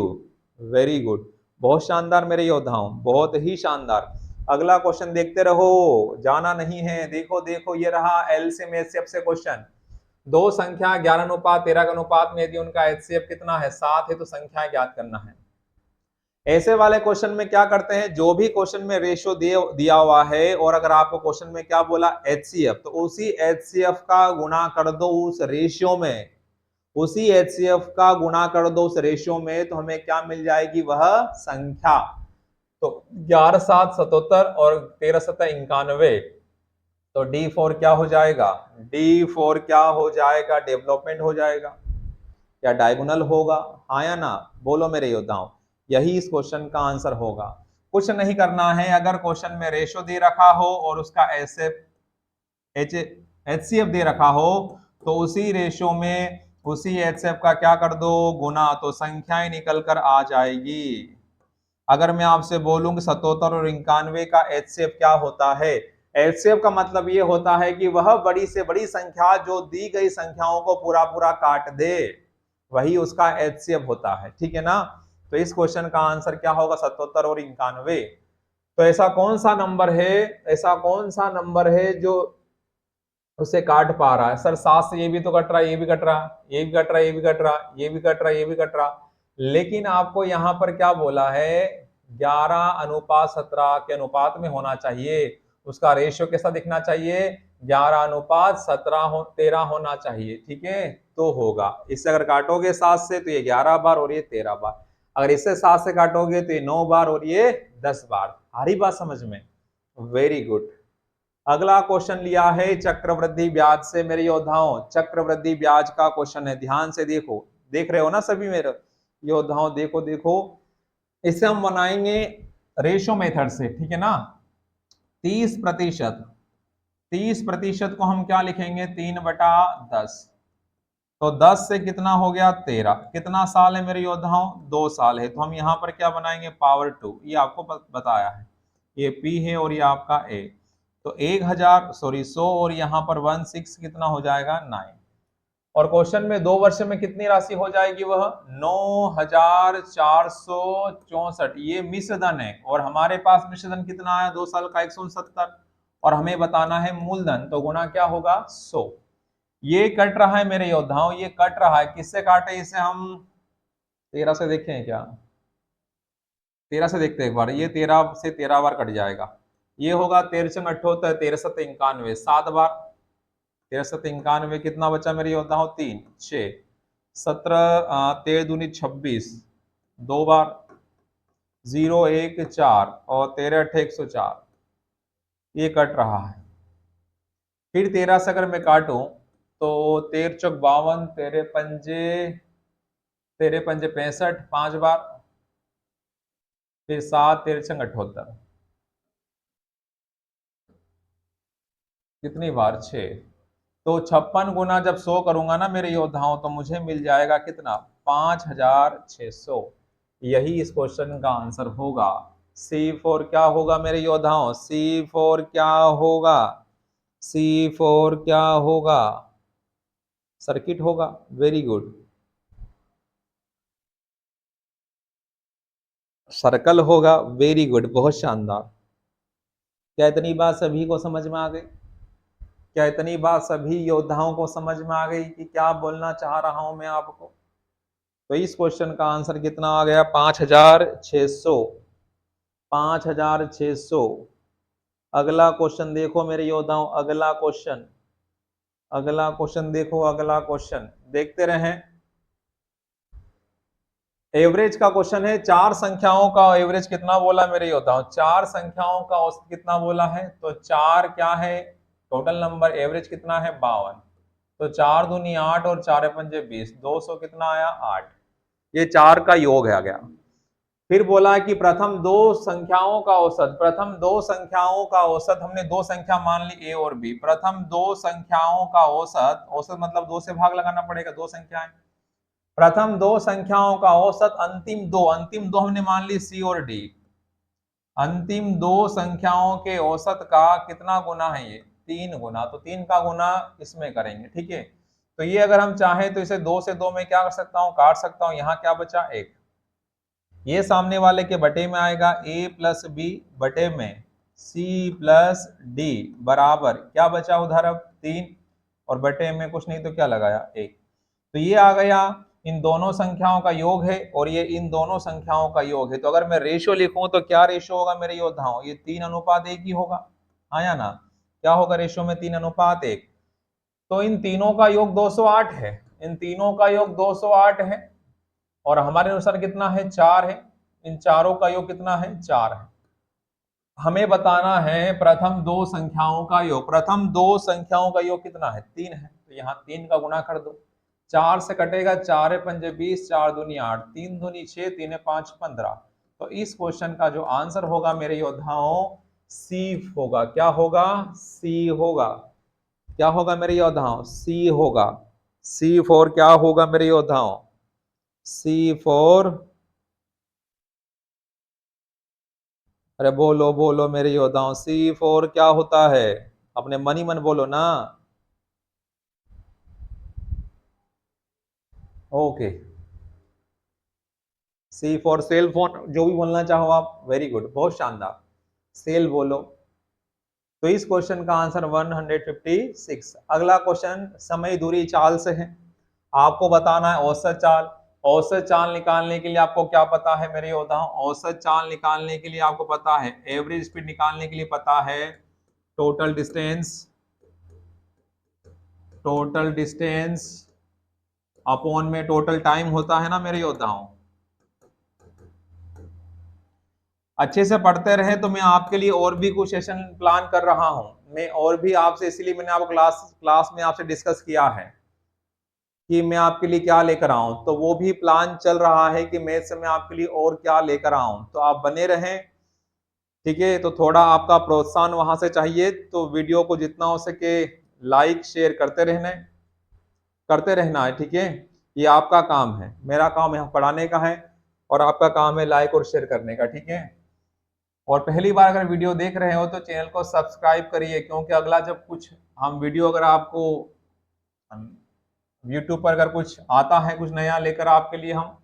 वेरी गुड, बहुत शानदार मेरे योद्धाओं, बहुत ही शानदार। अगला क्वेश्चन देखते रहो, जाना नहीं है। देखो देखो, ये रहा एलसीएम एचसीएफ से क्वेश्चन। दो संख्या 11:13 के अनुपात में यदि उनका एचसीएफ कितना है? 7 है, तो संख्याएं ज्ञात करना है। ऐसे वाले क्वेश्चन में क्या करते हैं? जो भी क्वेश्चन में रेशियो दिया हुआ है, और अगर आपको क्वेश्चन में क्या बोला? एचसीएफ, तो उसी एचसीएफ का गुणा कर दो उस रेशियो में, उसी एचसीएफ का गुणा कर दो उस रेशियो में, तो हमें क्या मिल जाएगी? वह संख्या। तो 11×7 = 77 और 13×7 = 91। तो डी फोर क्या हो जाएगा? डी फोर क्या हो जाएगा? डेवलपमेंट हो जाएगा या डायगोनल होगा? हाँ या ना? बोलो मेरे योद्धाओं, यही इस क्वेश्चन का आंसर होगा। कुछ नहीं करना है, अगर क्वेश्चन में रेशो दे रखा हो और उसका एचसीएफ दे रखा हो, तो उसी रेशो में उसी एचसीएफ का क्या कर दो? गुना, तो संख्याएं निकल कर आ जाएगी। अगर मैं आपसे बोलूं कि 77 और 91 का एचसीएफ क्या होता है? एचसीएफ का मतलब ये होता है कि वह बड़ी से बड़ी संख्या जो दी गई संख्याओं को पूरा पूरा काट दे, वही उसका एचसीएफ होता है, ठीक है ना। तो इस क्वेश्चन का आंसर क्या होगा? 77 और 91। तो ऐसा कौन सा नंबर है, ऐसा कौन सा नंबर है जो उसे काट पा रहा है? सर 7 से ये भी तो कट रहा है, ये भी कट रहा, ये भी कट रहा, ये भी कट रहा, ये भी कट रहा, ये भी कट रहा। लेकिन आपको यहाँ पर क्या बोला है? 11:17 के अनुपात में होना चाहिए। उसका रेशियो कैसा दिखना चाहिए? 11:17 होना चाहिए, ठीक है। तो होगा, इससे अगर काटोगे 7 से तो ये 11 बार और ये 13 बार। अगर इससे 7 से काटोगे तो ये 9 बार और ये 10 बार। आ रही बात समझ में? Very good. अगला क्वेश्चन लिया है चक्रवृद्धि ब्याज से मेरे योद्धाओं। चक्रवृद्धि ब्याज का क्वेश्चन है, ध्यान से देखो। देख रहे हो ना सभी मेरे योद्धाओं? देखो देखो, इसे हम बनाएंगे रेशो मेथड से, ठीक है ना। 30%, 30% को हम क्या लिखेंगे? 3/10। तो 10 से कितना हो गया? 13। कितना साल है मेरे योद्धाओं? 2 साल है। तो हम यहाँ पर क्या बनाएंगे? पावर 2। ये आपको बताया है, ये P है और ये आपका A। तो 100 और यहाँ पर 16 कितना हो जाएगा? 9। और क्वेश्चन में 2 वर्ष में कितनी राशि हो जाएगी? वह 9464। ये मिश्रधन है, और हमारे पास मिश्रधन कितना आया? 2 साल का 169। और हमें बताना है मूलधन, तो गुणा क्या होगा? 100। ये कट रहा है मेरे योद्धाओं, ये कट रहा है। किससे काटे इसे हम? 13 से देखें क्या? 13 से देखते हैं एक बार। ये 13 से 13 बार कट जाएगा। ये होगा 13×8 = 13×7 = 91, 7 बार। 13 7 91, कितना बचा मेरे योद्धाओं? 3 6 17 13 दूनी 26, 2 बार 0 1 4 और 13 8 104, ये कट रहा है। फिर 13 से अगर मैं काटूं तो 13 चौक 52, 13 पंजे 65, 5 बार, फिर 7 13 छंग 78, कितनी बार? 6। तो 56 गुना जब 100 करूंगा ना मेरे योद्धाओं, तो मुझे मिल जाएगा कितना? 5600। यही इस क्वेश्चन का आंसर होगा। C4 क्या होगा मेरे योद्धाओं? C4 क्या होगा? C4 क्या होगा? सर्किट होगा। Very good. सर्कल होगा। वेरी गुड, बहुत शानदार। क्या इतनी बात सभी को समझ में आ गई? क्या इतनी बात सभी योद्धाओं को समझ में आ गई कि क्या बोलना चाह रहा हूं मैं आपको? तो इस क्वेश्चन का आंसर कितना आ गया? 5600। 5600। अगला क्वेश्चन देखो मेरे योद्धाओं, अगला क्वेश्चन, अगला क्वेश्चन देखो, अगला क्वेश्चन देखते रहें। एवरेज का क्वेश्चन है। चार संख्याओं का एवरेज कितना बोला मेरे योद्धाओं? चार संख्याओं का औसत कितना बोला है? तो चार क्या है? टोटल नंबर, एवरेज कितना है? 52। तो 4 दूनी 8 और 4 पंजे 20, 200 कितना आया? 8। ये चार का योग आ गया। फिर बोला कि प्रथम दो संख्याओं का औसत, प्रथम दो संख्याओं का औसत, हमने दो संख्या मान ली ए और बी। प्रथम दो संख्याओं का औसत, औसत मतलब दो से भाग लगाना पड़ेगा, दो संख्याएं। प्रथम दो संख्याओं का औसत अंतिम दो, अंतिम दो हमने मान ली सी और डी। अंतिम दो संख्याओं के औसत का कितना गुना है? ये 3 गुना। तो 3 का गुना इसमें करेंगे, ठीक है। तो ये अगर हम चाहें तो इसे 2 से 2 में क्या कर सकता हूं? काट सकता हूं। यहाँ क्या बचा? 1। ये सामने वाले के बटे में आएगा a प्लस बी बटे में c प्लस डी बराबर क्या बचा उधर? अब 3 और बटे में कुछ नहीं तो क्या लगाया? 1। तो ये आ गया इन दोनों संख्याओं का योग है और ये इन दोनों संख्याओं का योग है। तो अगर मैं रेशियो लिखूं तो क्या रेशियो होगा मेरे योद्धाओं? ये 3:1 ही होगा। आया ना? क्या होगा रेशियो में? 3:1। तो इन तीनों का योग 208 है। इन तीनों का योग 208 है और हमारे अनुसार कितना है? 4 है। इन चारों का योग कितना है? 4 है। हमें बताना है प्रथम दो संख्याओं का योग। प्रथम दो संख्याओं का योग कितना है? 3 है। तो यहाँ 3 का गुणा कर दो। 4 से कटेगा, 4 पंजे 20, 4 दूनी 8, 3 दूनी 6, 3 5 15। तो इस क्वेश्चन का जो आंसर होगा मेरे योद्धाओं, सी होगा। क्या होगा? सी होगा। क्या होगा मेरे योद्धाओं? सी होगा। C4 क्या होगा मेरे योद्धाओं? C4, अरे बोलो बोलो मेरे योद्धाओं, C4 क्या होता है? अपने मन ही मन बोलो ना। ओके। C4 सेल फोन, जो भी बोलना चाहो आप। वेरी गुड, बहुत शानदार। सेल बोलो। तो इस क्वेश्चन का आंसर 156। अगला क्वेश्चन समय दूरी चाल से है। आपको बताना है औसत चाल। औसत चाल निकालने के लिए आपको क्या पता है मेरे योद्धाओं? औसत चाल निकालने के लिए आपको पता है, एवरेज स्पीड निकालने के लिए पता है, total distance, total distance upon में टोटल टाइम होता है ना मेरे योद्धाओं। अच्छे से पढ़ते रहे तो मैं आपके लिए और भी कुछ सेशन प्लान कर रहा हूं मैं, और भी आपसे, इसीलिए मैंने आपको क्लास में आपसे डिस्कस किया है कि मैं आपके लिए क्या लेकर आऊं। तो वो भी प्लान चल रहा है कि मैथ से मैं आपके लिए और क्या लेकर आऊं। तो आप बने रहें, ठीक है। तो थोड़ा आपका प्रोत्साहन वहां से चाहिए, तो वीडियो को जितना हो सके लाइक शेयर करते रहना है, ठीक है। ये आपका काम है, मेरा काम यहाँ पढ़ाने का है और आपका काम है लाइक और शेयर करने का, ठीक है। और पहली बार अगर वीडियो देख रहे हो तो चैनल को सब्सक्राइब करिए, क्योंकि अगला जब कुछ हम वीडियो अगर आपको यूट्यूब पर अगर कुछ आता है, कुछ नया लेकर आपके लिए हम,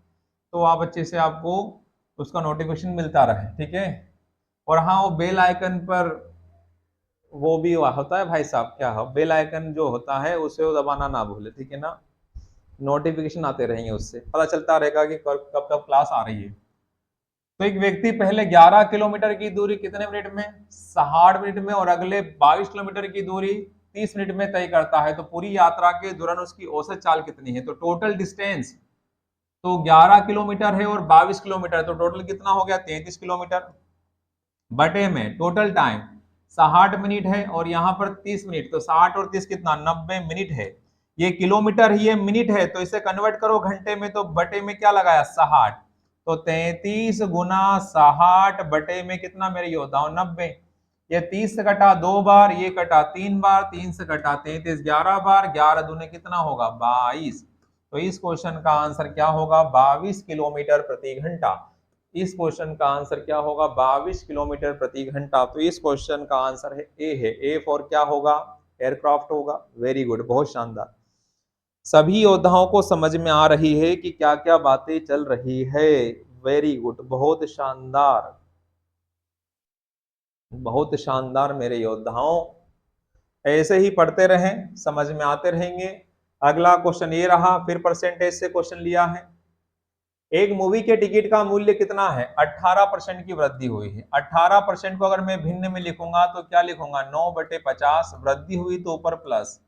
तो आप अच्छे से आपको उसका नोटिफिकेशन मिलता रहे, ठीक है। और हाँ, वो बेल आइकन पर वो भी होता है भाई साहब, क्या है बेल आइकन जो होता है उसे वो दबाना ना भूले, ठीक है ना। नोटिफिकेशन आते रहेंगे, उससे पता चलता रहेगा कि कब कब क्लास आ रही है। तो एक व्यक्ति पहले 11 किलोमीटर की दूरी कितने मिनट में? 60 मिनट में, और अगले 22 किलोमीटर की दूरी 30 मिनट में तय करता है, तो पूरी यात्रा के दौरान उसकी औसत चाल कितनी है? तो टोटल डिस्टेंस तो 11 किलोमीटर है और 22 किलोमीटर, तो टोटल कितना हो गया? 33 किलोमीटर। बटे में टोटल टाइम 60 मिनट है और यहाँ पर 30 मिनट, तो 60 और 30 कितना? 90 मिनट है। ये किलोमीटर ही ये मिनट है, तो इसे कन्वर्ट करो घंटे में, तो बटे में क्या लगाया? 60। तो 33 गुना 60 बटे में कितना मेरे योद्धाओं? 90। ये 30 से कटा 2 बार, ये कटा 3 बार, 3 से कटा 33, 11 बार, 11 दूने कितना होगा? 22। तो इस क्वेश्चन का आंसर क्या होगा? 22 किलोमीटर प्रति घंटा। इस क्वेश्चन का आंसर क्या होगा? 22 किलोमीटर प्रति घंटा। तो इस क्वेश्चन का आंसर है ए, है ए फॉर क्या होगा? एयरक्राफ्ट होगा। वेरी गुड, बहुत शानदार। सभी योद्धाओं को समझ में आ रही है कि क्या क्या बातें चल रही है। वेरी गुड, बहुत शानदार, बहुत शानदार मेरे योद्धाओं। ऐसे ही पढ़ते रहें, समझ में आते रहेंगे। अगला क्वेश्चन ये रहा, फिर परसेंटेज से क्वेश्चन लिया है। एक मूवी के टिकट का मूल्य कितना है? 18% की वृद्धि हुई है। 18% को अगर मैं भिन्न में लिखूंगा तो क्या लिखूंगा? 9/50। वृद्धि हुई तो ऊपर प्लस।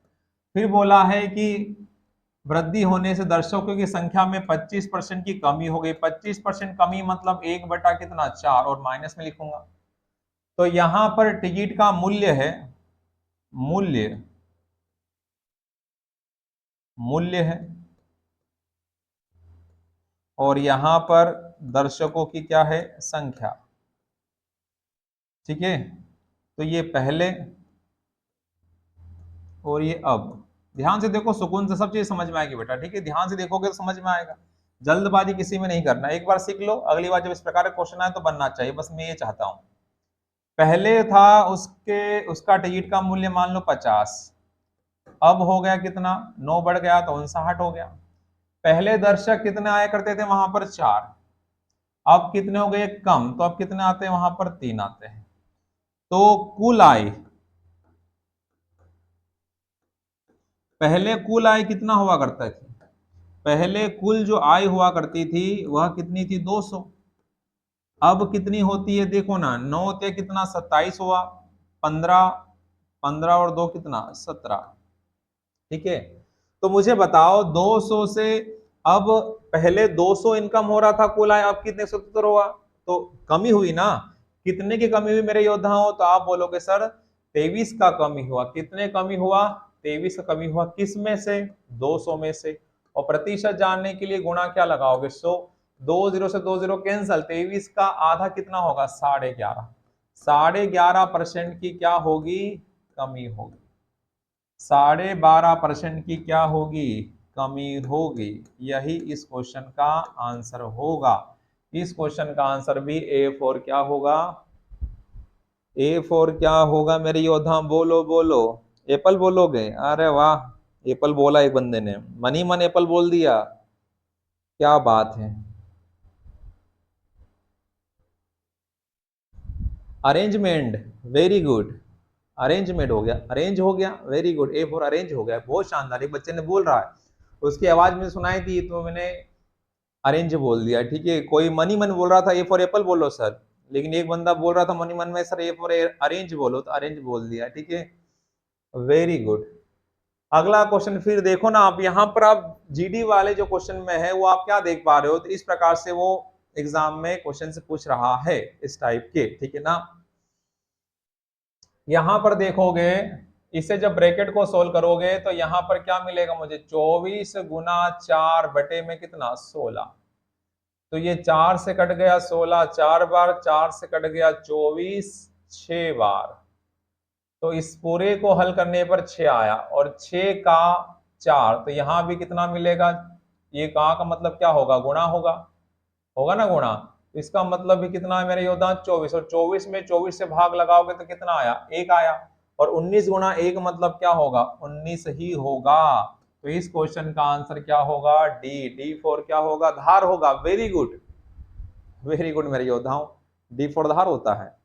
फिर बोला है कि वृद्धि होने से दर्शकों की संख्या में 25% की कमी हो गई। 25% कमी मतलब 1 बटा कितना? 4, और माइनस में लिखूंगा। तो यहां पर टिकट का मूल्य है, मूल्य, मूल्य है, और यहां पर दर्शकों की क्या है? संख्या। ठीक है, तो ये पहले और ये अब। ध्यान से देखो, सुकून से सब चीज समझ में आएगी बेटा। ठीक है, ध्यान से देखोगे तो समझ में आएगा। जल्दबाजी किसी में नहीं करना। एक बार सीख लो, अगली बार जब इस प्रकार का क्वेश्चन आए तो बनना चाहिए, बस मैं ये चाहता हूं। पहले था उसका टिकट का मूल्य मान लो 50, अब हो गया कितना? 9 बढ़ गया तो 59 हो गया। पहले दर्शक कितने आया करते थे वहां पर? 4, अब कितने हो गए? कम, तो अब कितने आते हैं वहां पर? 3 आते हैं। तो कुल आय, पहले कुल आय कितना हुआ करता थी? पहले कुल जो आय हुआ करती थी वह कितनी थी? 200। अब कितनी होती है? देखो ना, 9 ते कितना? 27 हुआ, 15, 15 और 2 कितना? 17। ठीक है, तो मुझे बताओ 200 से, अब पहले 200 इनकम हो रहा था कुल आय, अब कितने? 77 हुआ, तो कमी हुई ना। कितने की कमी हुई मेरे योद्धाओं? तो आप बोलोगे सर 23 का कमी हुआ। कितने कमी हुआ? 23 का कमी हुआ। किस में से? 200 में से। और प्रतिशत जानने के लिए गुणा क्या लगाओगे? 100। 20 से 20 कैंसल, 23 का आधा कितना होगा? 11.5। 11.5% की क्या होगी? कमी होगी। 12.5% की क्या होगी? कमी होगी। यही इस क्वेश्चन का आंसर होगा। इस क्वेश्चन का आंसर भी ए फॉर क्या होगा? ए फॉर क्या होगा मेरे योद्धा? बोलो बोलो, एप्पल बोलोगे? अरे वाह, एप्पल बोला एक बंदे ने, मनी मन एप्पल बोल दिया, क्या बात है। Arrangement, very good. अरेंजमेंट हो गया, अरेंज हो गया, very good. A for arrange हो गया, बहुत शानदार। एक बच्चे ने बोल रहा है, उसकी आवाज में सुनाई थी तो मैंने अरेंज बोल दिया। ठीक है, कोई मनी मन बोल रहा था ए फॉर एप्पल बोलो सर, लेकिन एक बंदा बोल रहा था मनी मन में सर ए फॉर अरेंज बोलो, तो अरेंज बोल दिया। ठीक है, वेरी गुड। अगला क्वेश्चन फिर देखो ना आप, यहाँ पर आप जीडी वाले जो क्वेश्चन में है वो आप क्या देख पा रहे हो? तो इस प्रकार से वो एग्जाम में क्वेश्चन से पूछ रहा है, इस टाइप के। ठीक है ना, यहां पर देखोगे, इसे जब ब्रैकेट को सोल्व करोगे तो यहां पर क्या मिलेगा मुझे? 24 गुना 4 बटे में कितना? 16। तो ये 4 से कट गया 16 4 बार, 4 से कट गया 24 6 बार। तो इस पूरे को हल करने पर 6 आया, और 6 का 4, तो यहां भी कितना मिलेगा? ये का मतलब क्या होगा? गुणा होगा, होगा ना गुणा। तो इसका मतलब भी कितना है मेरे योद्धा? 24, और 24 में 24 से भाग लगाओगे तो कितना आया? 1 आया। और 19 गुणा 1 मतलब क्या होगा? 19 ही होगा। तो इस क्वेश्चन का आंसर क्या होगा? डी। डी फॉर क्या होगा? धार होगा। वेरी गुड, वेरी गुड मेरे योद्धाओं, डी फॉर धार होता है।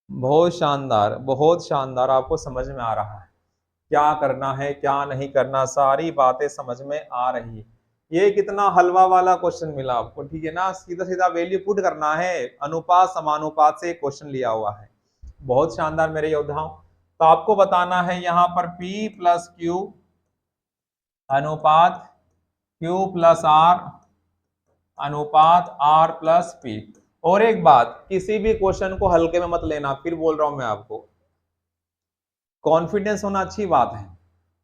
बहुत शानदार, बहुत शानदार। आपको समझ में आ रहा है क्या करना है क्या नहीं करना, सारी बातें समझ में आ रही है। ये कितना हलवा वाला क्वेश्चन मिला आपको। ठीक है ना, सीधा सीधा वैल्यू पुट करना है, अनुपात समानुपात से क्वेश्चन लिया हुआ है। बहुत शानदार मेरे योद्धाओं। तो आपको बताना है यहां पर P प्लस क्यू अनुपात Q प्लस R अनुपात R प्लस P। और एक बात, किसी भी क्वेश्चन को हल्के में मत लेना, फिर बोल रहा हूं मैं आपको। कॉन्फिडेंस होना अच्छी बात है,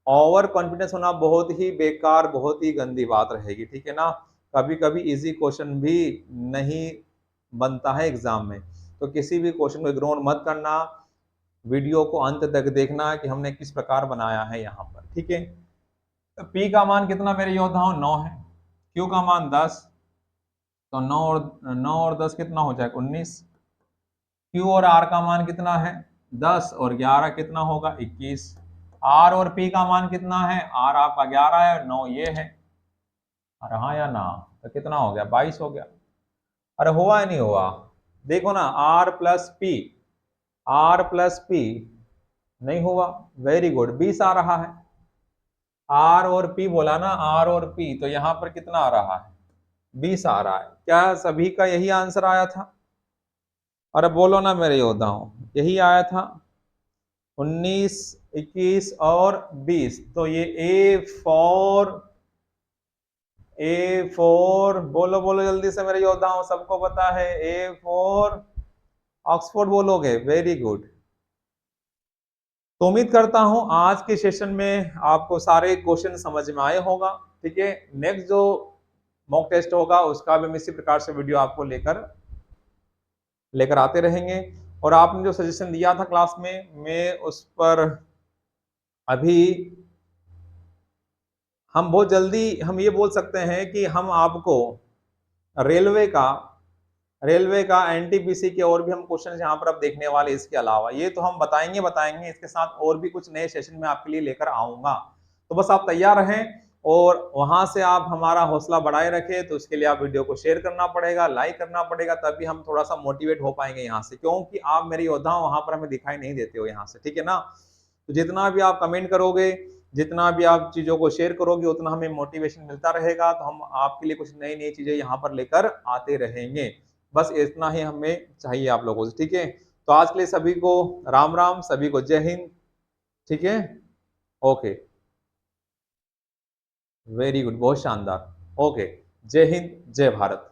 ओवर कॉन्फिडेंस होना बहुत ही बेकार, बहुत ही गंदी बात रहेगी, ठीक है ना। कभी कभी इजी क्वेश्चन भी नहीं बनता है एग्जाम में, तो किसी भी क्वेश्चन को इग्नोर मत करना, वीडियो को अंत तक देखना कि हमने किस प्रकार बनाया है यहाँ पर, ठीक है। P का मान कितना मेरे योद्धाओं, 9 है। Q का मान 10, तो 9 और 10 कितना हो जाएगा, 19। Q और R का मान कितना है, 10 और 11 कितना होगा, 21। R और P का मान कितना है, R आपका 11 है और 9 ये है। अरे हाँ या ना, तो कितना हो गया, 22 हो गया। अरे हुआ या नहीं हुआ, देखो ना, R plus P, R plus P नहीं हुआ, वेरी गुड, 20 आ रहा है। R और P बोला ना, R और P, तो यहां पर कितना आ रहा है, 20 आ रहा है। क्या सभी का यही आंसर आया था? अरे बोलो ना मेरे योद्धाओं, यही आया था, 19, 21 और 20। तो ये ए फोर बोलो बोलो जल्दी से मेरे योद्धाओं, सबको पता है A4 ऑक्सफोर्ड बोलोगे, वेरी गुड। तो उम्मीद करता हूं आज के सेशन में आपको सारे क्वेश्चन समझ में आए होगा, ठीक है। नेक्स्ट जो मॉक टेस्ट होगा उसका भी हम इसी प्रकार से वीडियो आपको लेकर लेकर आते रहेंगे। और आपने जो सजेशन दिया था क्लास में, मैं उस पर अभी हम बहुत जल्दी हम ये बोल सकते हैं कि हम आपको रेलवे का एनटीपीसी के और भी हम क्वेश्चन यहाँ पर अब देखने वाले। इसके अलावा ये तो हम बताएंगे, इसके साथ और भी कुछ नए सेशन में आपके लिए लेकर आऊंगा। तो बस आप तैयार रहें और वहां से आप हमारा हौसला बढ़ाए रखें। तो उसके लिए आप वीडियो को शेयर करना पड़ेगा, लाइक करना पड़ेगा, तभी हम थोड़ा सा मोटिवेट हो पाएंगे यहाँ से, क्योंकि आप मेरे योद्धा हो, वहां पर हमें दिखाई नहीं देते हो यहाँ से, ठीक है ना। तो जितना भी आप कमेंट करोगे, जितना भी आप चीजों को शेयर करोगे, उतना हमें मोटिवेशन मिलता रहेगा। तो हम आपके लिए कुछ नई नई चीजें यहाँ पर लेकर आते रहेंगे। बस इतना ही हमें चाहिए आप लोगों से, ठीक है। तो आज के लिए सभी को राम राम, सभी को जय हिंद, ठीक है। ओके, वेरी गुड, बहुत शानदार। ओके, जय हिंद, जय भारत।